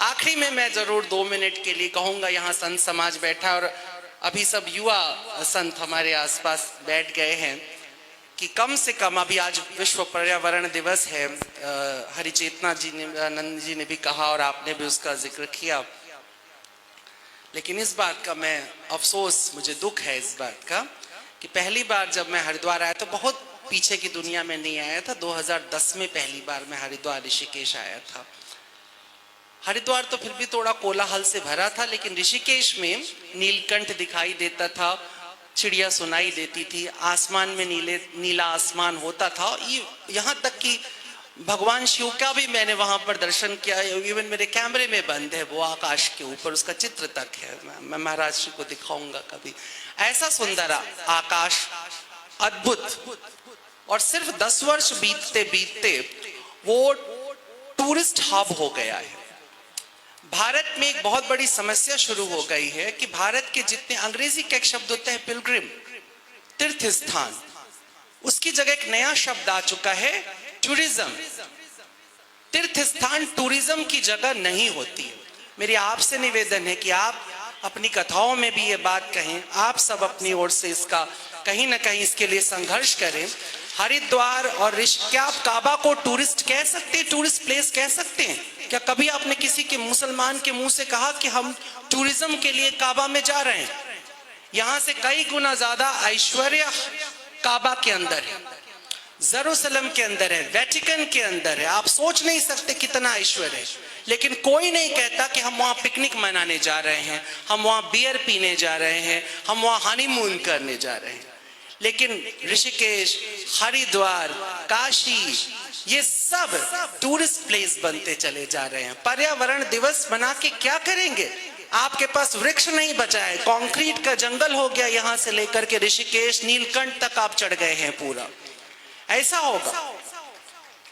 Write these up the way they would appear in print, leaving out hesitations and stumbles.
आखिरी में मैं जरूर 2 मिनट के लिए कहूंगा, यहाँ संत समाज बैठा और अभी सब युवा संत हमारे आसपास बैठ गए हैं, कि कम से कम अभी आज विश्व पर्यावरण दिवस है। हरिचेतना जी ने, आनंद जी ने भी कहा और आपने भी उसका जिक्र किया, लेकिन इस बात का मैं अफसोस, मुझे दुख है इस बात का कि पहली बार जब मैं हरिद्वार आया तो बहुत पीछे की दुनिया में नहीं आया था। 2010 में पहली बार मैं हरिद्वार ऋषिकेश आया था। हरिद्वार तो फिर भी थोड़ा कोलाहल से भरा था, लेकिन ऋषिकेश में नीलकंठ दिखाई देता था, चिड़िया सुनाई देती थी, आसमान में नीला आसमान होता था। यहाँ तक कि भगवान शिव का भी मैंने वहां पर दर्शन किया, इवन मेरे कैमरे में बंद है वो, आकाश के ऊपर उसका चित्र तक है। मैं महाराज जी को दिखाऊंगा कभी। ऐसा सुंदर आकाश, अद्भुत। और सिर्फ 10 वर्ष बीतते बीतते वो टूरिस्ट हब हो गया है। भारत में एक बहुत बड़ी समस्या शुरू हो गई है कि भारत के जितने, अंग्रेजी का एक शब्द होता है पिलग्रिम, तीर्थ स्थान, उसकी जगह एक नया शब्द आ चुका है टूरिज्म। तीर्थ स्थान टूरिज्म की जगह नहीं होती है। मेरी आपसे निवेदन है कि आप अपनी कथाओं में भी ये बात कहें, आप सब अपनी ओर से इसका कहीं ना कहीं इसके लिए संघर्ष करें। हरिद्वार और क्या आप काबा को टूरिस्ट कह सकते हैं, टूरिस्ट प्लेस कह सकते हैं? क्या कभी आपने किसी के मुसलमान के मुंह से कहा कि हम टूरिज्म के लिए काबा में जा रहे हैं? यहां से कई गुना ज्यादा ऐश्वर्य काबा के अंदर है, जेरूसलम के अंदर है, वेटिकन के अंदर है। आप सोच नहीं सकते कितना ऐश्वर्य है, लेकिन कोई नहीं कहता कि हम वहां पिकनिक मनाने जा रहे हैं, हम वहां बियर पीने जा रहे हैं, हम वहां हनीमून करने जा रहे हैं। लेकिन ऋषिकेश, हरिद्वार, काशी, ये सब टूरिस्ट प्लेस बनते चले जा रहे हैं। पर्यावरण दिवस बना के क्या करेंगे? आपके पास वृक्ष नहीं बचा है, कंक्रीट का जंगल हो गया। यहां से लेकर के ऋषिकेश, नीलकंठ तक आप चढ़ गए हैं पूरा। ऐसा होगा।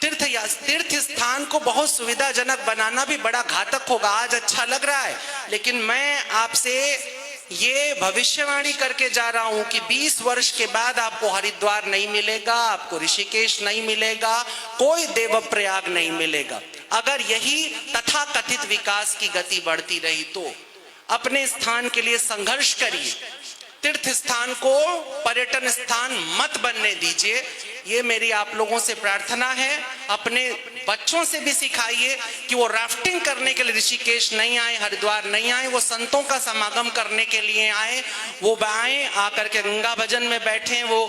तीर्थ स्थान को बहुत सुविधाजनक बनाना भी बड़ा घातक होगा। आज अच्छा लग रहा है, लेकिन मैं आपसे ये भविष्यवाणी करके जा रहा हूं कि 20 वर्ष के बाद आपको हरिद्वार नहीं मिलेगा, आपको ऋषिकेश नहीं मिलेगा, कोई देवप्रयाग नहीं मिलेगा। अगर यही तथाकथित विकास की गति बढ़ती रही तो अपने स्थान के लिए संघर्ष करिए। तीर्थ स्थान को पर्यटन स्थान मत बनने दीजिए, ये मेरी आप लोगों से प्रार्थना है। अपने बच्चों से भी सिखाइए कि वो राफ्टिंग करने के लिए ऋषिकेश नहीं आए, हरिद्वार नहीं आए, वो संतों का समागम करने के लिए आए। वो आए, आकर के गंगा भजन में बैठे, वो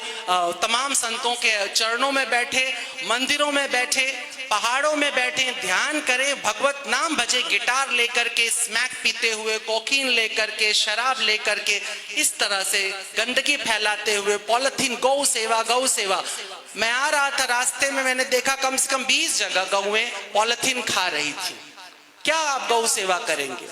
तमाम संतों के चरणों में बैठे, मंदिरों में बैठे, पहाड़ों में बैठे, ध्यान करें, भगवत नाम भजे, गिटार लेकर के, स्मैक पीते हुए, कोकीन लेकर के, शराब लेकर के, इस तरह से गंदगी फैलाते हुए, पॉलिथीन, गौ सेवा, गौ सेवा। मैं आ रहा था, रास्ते में मैंने देखा कम से कम 20 जगह गौएं पॉलिथीन खा रही थी। क्या आप गौ सेवा करेंगे?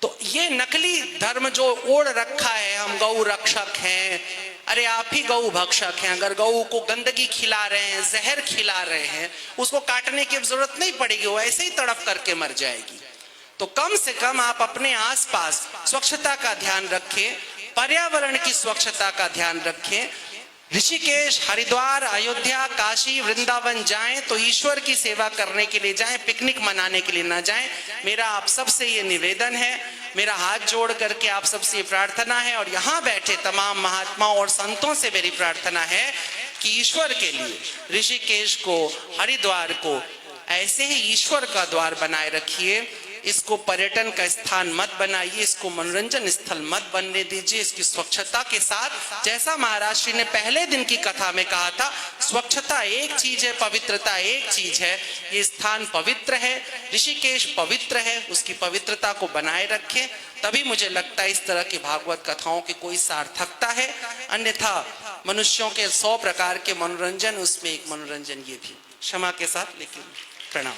तो ये नकली धर्म जो ओढ़ रखा है, हम गौ रक्षक हैं, अरे आप ही गौ भक्षक हैं। अगर गौ को गंदगी खिला रहे हैं, जहर खिला रहे हैं, उसको काटने की जरूरत नहीं पड़ेगी, वो ऐसे ही तड़प करके मर जाएगी। तो कम से कम आप अपने आसपास स्वच्छता का ध्यान रखें, पर्यावरण की स्वच्छता का ध्यान रखें। ऋषिकेश, हरिद्वार, अयोध्या, काशी, वृंदावन जाएं तो ईश्वर की सेवा करने के लिए जाएं, पिकनिक मनाने के लिए ना जाएं। मेरा आप सबसे ये निवेदन है, मेरा हाथ जोड़ करके आप सबसे ये प्रार्थना है, और यहाँ बैठे तमाम महात्माओं और संतों से मेरी प्रार्थना है कि ईश्वर के लिए ऋषिकेश को, हरिद्वार को ऐसे ही ईश्वर का द्वार बनाए रखिए। इसको पर्यटन का स्थान मत बनाइए, इसको मनोरंजन स्थल मत बनने दीजिए। इसकी स्वच्छता के साथ, जैसा महाराज श्री ने पहले दिन की कथा में कहा था, स्वच्छता एक चीज है, पवित्रता एक चीज है। ये स्थान पवित्र है, ऋषिकेश पवित्र है, उसकी पवित्रता को बनाए रखें, तभी मुझे लगता है इस तरह की भागवत कथाओं की कोई सार्थकता है। अन्यथा मनुष्यों के 100 प्रकार के मनोरंजन, उसमें एक मनोरंजन ये भी। क्षमा के साथ, लेकिन प्रणाम।